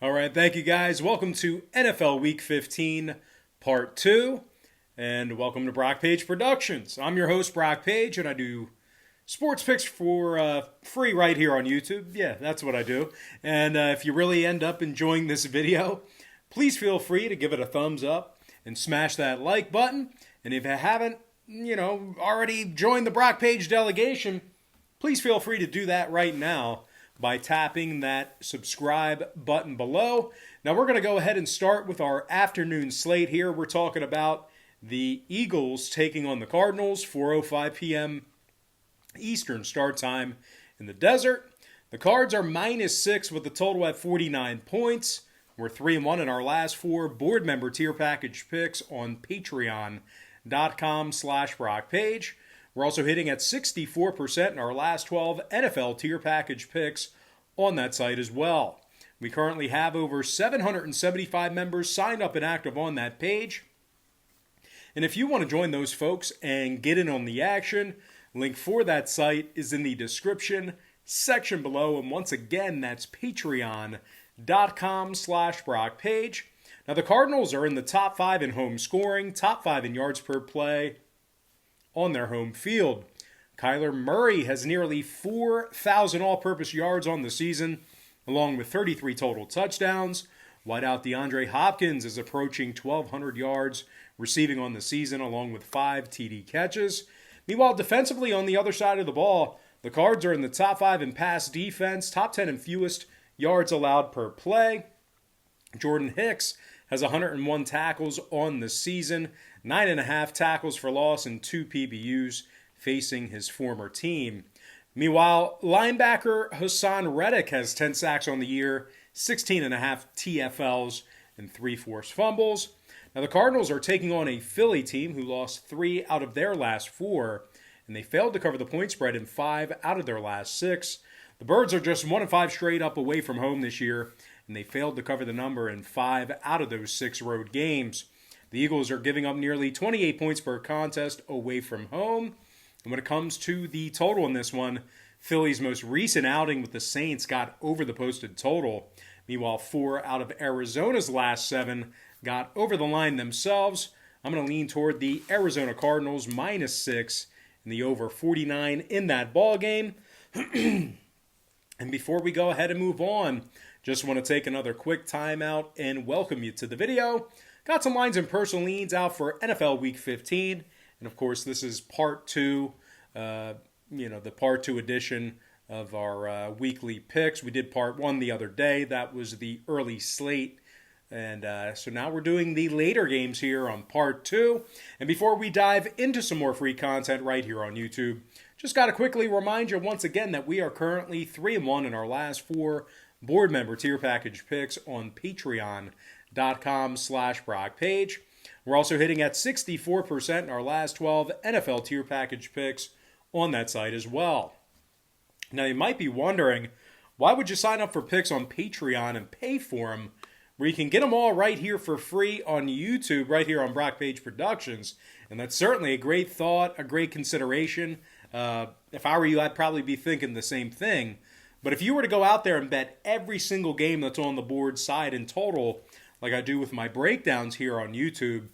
All right, thank you guys. Welcome to NFL Week 15, Part 2, and welcome to Brock Page Productions. I'm your host, Brock Page, and I do sports picks for free right here on YouTube. Yeah, that's what I do. And if you really end up enjoying this video, please feel free to give it a thumbs up and smash that like button. And if you haven't, already joined the Brock Page delegation, please feel free to do that right now by tapping that subscribe button below. Now we're going to go ahead and start with our afternoon slate here. We're talking about the Eagles taking on the Cardinals, 4:05 p.m. Eastern start time in the desert. The Cards are -6 with the total at 49 points. We're 3-1 in our last 4 board member tier package picks on patreon.com/BrockPage. We're also hitting at 64% in our last 12 NFL tier package picks on that site as well. We currently have over 775 members signed up and active on that page. And if you want to join those folks and get in on the action, link for that site is in the description section below. And once again, that's patreon.com/BrockPage. Now, the Cardinals are in the top 5 in home scoring, top 5 in yards per play on their home field. Kyler Murray has nearly 4,000 all-purpose yards on the season, along with 33 total touchdowns. Wideout DeAndre Hopkins is approaching 1,200 yards receiving on the season, along with 5 TD catches. Meanwhile, defensively on the other side of the ball, the Cards are in the top 5 in pass defense, top 10 in fewest yards allowed per play. Jordan Hicks has 101 tackles on the season, 9.5 tackles for loss, and 2 PBUs facing his former team. Meanwhile, linebacker Hassan Reddick has 10 sacks on the year, 16.5 TFLs, and 3 forced fumbles. Now, the Cardinals are taking on a Philly team who lost 3 out of their last 4, and they failed to cover the point spread in 5 out of their last 6. The Birds are just 1-5 straight up away from home this year, and they failed to cover the number in 5 out of those 6 road games. The Eagles are giving up nearly 28 points per contest away from home. And when it comes to the total in this one, Philly's most recent outing with the Saints got over the posted total. Meanwhile, 4 out of Arizona's last 7 got over the line themselves. I'm going to lean toward the Arizona Cardinals -6 and the over 49 in that ball game. And before we go ahead and move on, just want to take another quick time out and welcome you to the video. Got some lines and personal leans out for NFL Week 15. And of course, this is part 2, the part 2 edition of our weekly picks. We did part 1 the other day. That was the early slate. And so now we're doing the later games here on part 2. And before we dive into some more free content right here on YouTube, just got to quickly remind you once again that we are currently 3-1 in our last 4 board member tier package picks on patreon.com/BrockPage. We're also hitting at 64% in our last 12 NFL tier package picks on that site as well. Now, you might be wondering, why would you sign up for picks on Patreon and pay for them where you can get them all right here for free on YouTube, right here on Brock Page Productions? And that's certainly a great thought, a great consideration. If I were you, I'd probably be thinking the same thing. But if you were to go out there and bet every single game that's on the board side in total, like I do with my breakdowns here on YouTube,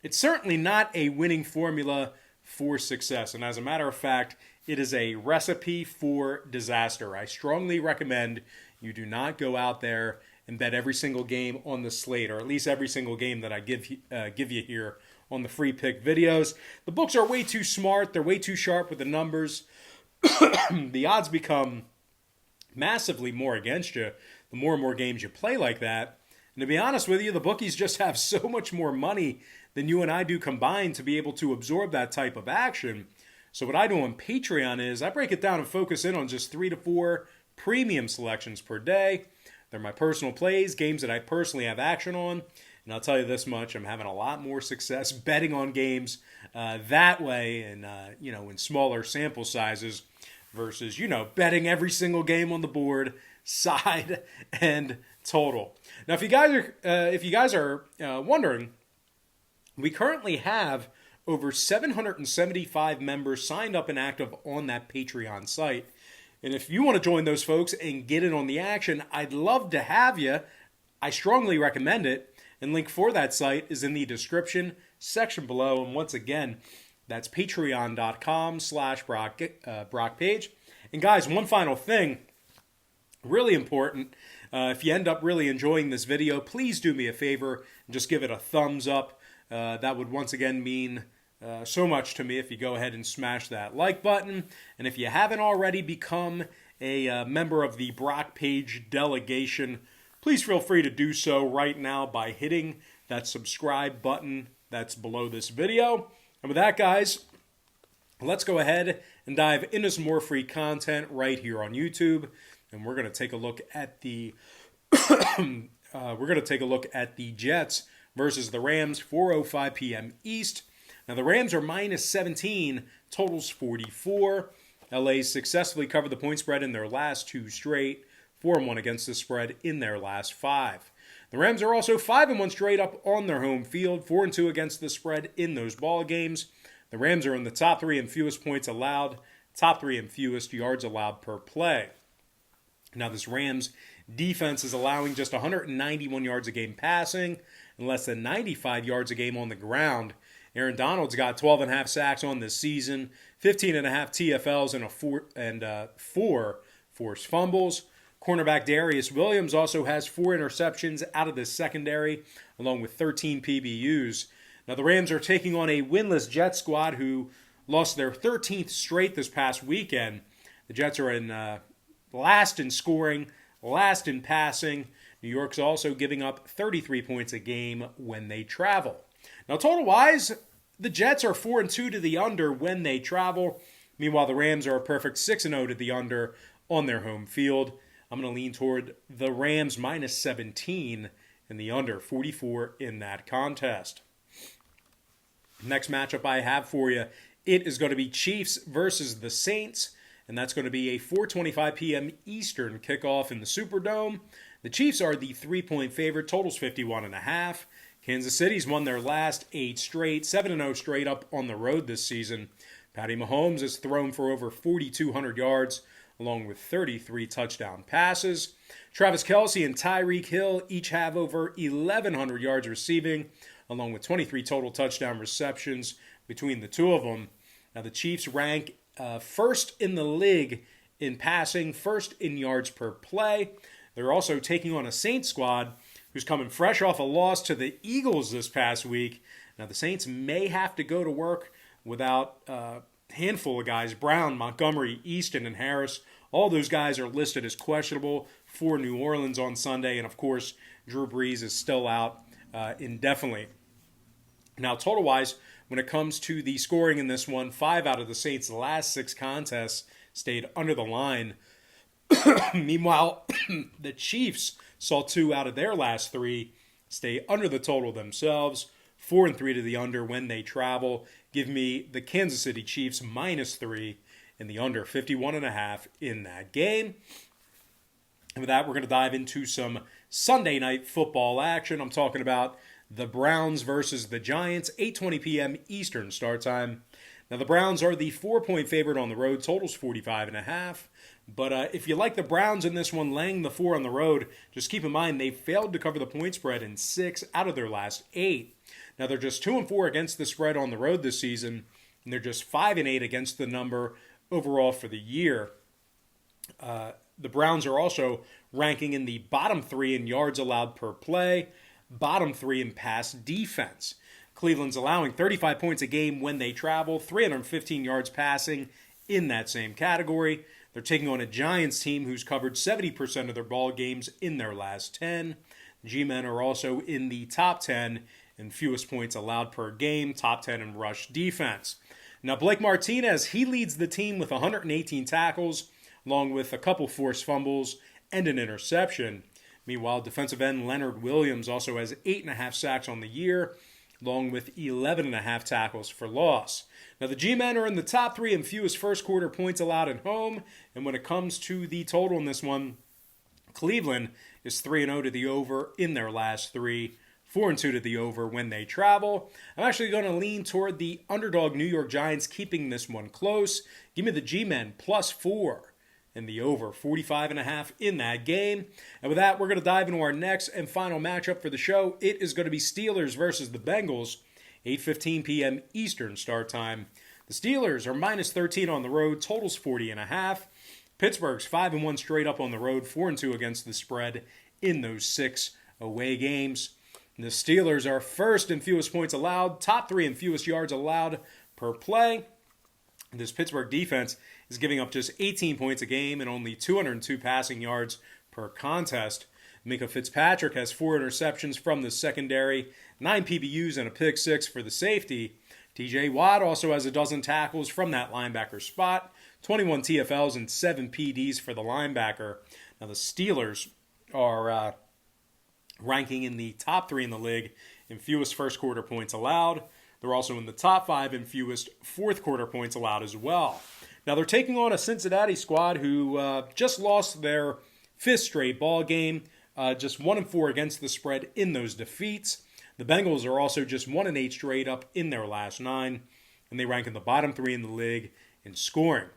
it's certainly not a winning formula for success. And as a matter of fact, it is a recipe for disaster. I strongly recommend you do not go out there and bet every single game on the slate, or at least every single game that I give you here on the free pick videos. The books are way too smart. They're way too sharp with the numbers. The odds become massively more against you the more and more games you play like that. And to be honest with you, the bookies just have so much more money than you and I do combined to be able to absorb that type of action. So what I do on Patreon is I break it down and focus in on just 3 to 4 premium selections per day. They're my personal plays, games that I personally have action on. And I'll tell you this much, I'm having a lot more success betting on games that way and, in smaller sample sizes versus, betting every single game on the board, side and total. Now, if you guys are wondering, we currently have over 775 members signed up and active on that Patreon site. And if you want to join those folks and get in on the action, I'd love to have you. I strongly recommend it, and link for that site is in the description section below. And once again, that's patreon.com/BrockPage. And guys, one final thing, really important. If you end up really enjoying this video, please do me a favor and just give it a thumbs up. That would once again mean so much to me if you go ahead and smash that like button. And if you haven't already become a member of the Brock Page delegation, please feel free to do so right now by hitting that subscribe button that's below this video. And with that, guys, let's go ahead and dive into some more free content right here on YouTube. And we're going to take a look at the Jets versus the Rams, 4:05 p.m. East. Now the Rams are minus 17, totals 44. LA successfully covered the point spread in their last 2 straight, 4-1 against the spread in their last 5. The Rams are also 5-1 straight up on their home field, 4-2 against the spread in those ball games. The Rams are in the top 3 in fewest points allowed, top 3 in fewest yards allowed per play. Now this Rams defense is allowing just 191 yards a game passing and less than 95 yards a game on the ground. Aaron Donald's got 12.5 sacks on this season, 15.5 TFLs, and 4 forced fumbles. Cornerback Darius Williams also has 4 interceptions out of the secondary, along with 13 PBUs. Now the Rams are taking on a winless Jets squad who lost their 13th straight this past weekend. The Jets are in last in scoring, last in passing. New York's also giving up 33 points a game when they travel. Now, total-wise, the Jets are 4-2 to the under when they travel. Meanwhile, the Rams are a perfect 6-0 to the under on their home field. I'm going to lean toward the Rams minus 17 and the under 44 in that contest. Next matchup I have for you, it is going to be Chiefs versus the Saints, and that's going to be a 4:25 p.m. Eastern kickoff in the Superdome. The Chiefs are the 3-point favorite, totals 51.5. Kansas City's won their last 8 straight, 7-0 straight up on the road this season. Patty Mahomes has thrown for over 4,200 yards, along with 33 touchdown passes. Travis Kelce and Tyreek Hill each have over 1,100 yards receiving, along with 23 total touchdown receptions between the two of them. Now the Chiefs rank first in the league in passing, first in yards per play. They're also taking on a Saints squad who's coming fresh off a loss to the Eagles this past week. Now, the Saints may have to go to work without a handful of guys, Brown, Montgomery, Easton, and Harris. All those guys are listed as questionable for New Orleans on Sunday. And, of course, Drew Brees is still out indefinitely. Now, total-wise, when it comes to the scoring in this one, 5 out of the Saints' last 6 contests stayed under the line. Meanwhile, the Chiefs saw 2 out of their last 3 stay under the total themselves. 4-3 to the under when they travel. Give me the Kansas City Chiefs minus 3 and the under 51.5 in that game. And with that, we're going to dive into some Sunday night football action. I'm talking about the Browns versus the Giants, 8:20 p.m. Eastern start time. Now, the Browns are the 4-point favorite on the road. Totals 45.5. But if you like the Browns in this one, laying the 4 on the road, just keep in mind they failed to cover the point spread in 6 out of their last 8. Now, they're just 2-4 against the spread on the road this season, and they're just 5-8 against the number overall for the year. The Browns are also ranking in the bottom 3 in yards allowed per play, bottom 3 in pass defense. Cleveland's allowing 35 points a game when they travel, 315 yards passing in that same category. They're taking on a Giants team who's covered 70% of their ball games in their last 10. G-men are also in the top 10 in fewest points allowed per game, top 10 in rush defense. Now, Blake Martinez, he leads the team with 118 tackles, along with a couple forced fumbles and an interception. Meanwhile, defensive end Leonard Williams also has 8.5 sacks on the year, along with 11.5 tackles for loss. Now, the G-men are in the top 3 in fewest first quarter points allowed at home, and when it comes to the total in this one, Cleveland is 3-0 to the over in their last 3, 4-2 to the over when they travel. I'm actually going to lean toward the underdog New York Giants, keeping this one close. Give me the G-men +4 and the over 45.5 in that game. And with that, we're going to dive into our next and final matchup for the show. It is going to be Steelers versus the Bengals, 8:15 p.m. Eastern start time. The Steelers are minus 13 on the road, totals 40.5. Pittsburgh's 5-1 straight up on the road, 4-2 against the spread in those 6 away games. And the Steelers are first in fewest points allowed, top 3 in fewest yards allowed per play. This Pittsburgh defense is giving up just 18 points a game and only 202 passing yards per contest. Mika Fitzpatrick has 4 interceptions from the secondary, 9 PBUs and a pick 6 for the safety. TJ Watt also has a dozen tackles from that linebacker spot, 21 TFLs and 7 PDs for the linebacker. Now the Steelers are ranking in the top 3 in the league in fewest first quarter points allowed. They're also in the top 5 in fewest fourth quarter points allowed as well. Now they're taking on a Cincinnati squad who just lost their 5th straight ball game, just 1-4 against the spread in those defeats. The Bengals are also just 1-8 straight up in their last 9, and they rank in the bottom 3 in the league in scoring.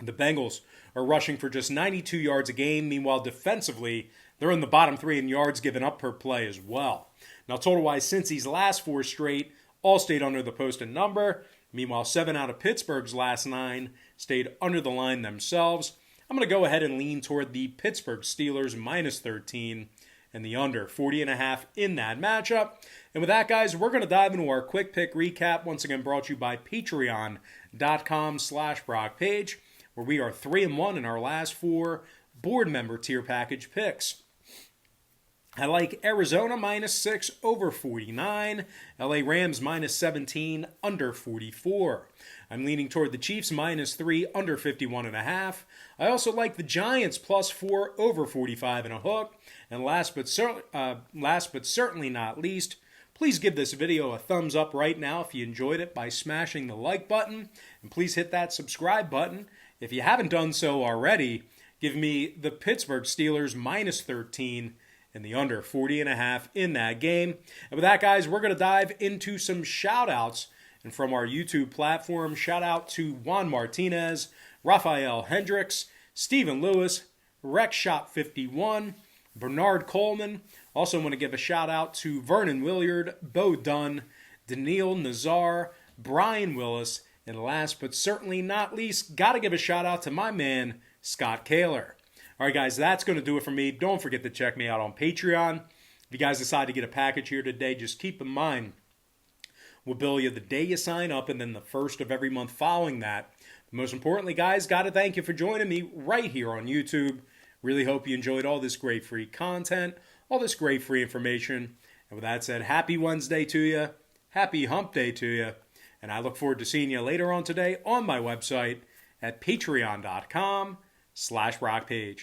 The Bengals are rushing for just 92 yards a game. Meanwhile, defensively, they're in the bottom 3 in yards given up per play as well. Now, total-wise, Cincy's last 4 straight all stayed under the posted number. Meanwhile, 7 out of Pittsburgh's last 9 stayed under the line themselves. I'm going to go ahead and lean toward the Pittsburgh Steelers minus 13 and the under 40.5 in that matchup. And with that, guys, we're going to dive into our quick pick recap, once again brought to you by patreon.com/BrockPage, where we are 3-1 in our last 4 board member tier package picks. I like Arizona minus 6 over 49. LA Rams minus 17 under 44. I'm leaning toward the Chiefs minus 3 under 51.5. I also like the Giants plus 4 over 45 and a hook. And last but certainly not least, please give this video a thumbs up right now if you enjoyed it by smashing the like button. And please hit that subscribe button. If you haven't done so already, give me the Pittsburgh Steelers minus 13 and the under 40.5 in that game. And with that, guys, we're going to dive into some shout-outs. And from our YouTube platform, shout out to Juan Martinez, Rafael Hendricks, Stephen Lewis, RexShot51, Bernard Coleman. Also want to give a shout out to Vernon Williard, Bo Dunn, Daniil Nazar, Brian Willis, and last but certainly not least, got to give a shout out to my man, Scott Kaler. All right, guys, that's going to do it for me. Don't forget to check me out on Patreon. If you guys decide to get a package here today, just keep in mind, we'll bill you the day you sign up and then the first of every month following that. Most importantly, guys, got to thank you for joining me right here on YouTube. Really hope you enjoyed all this great free content, all this great free information. And with that said, happy Wednesday to you. Happy hump day to you. And I look forward to seeing you later on today on my website at patreon.com/BrockPage.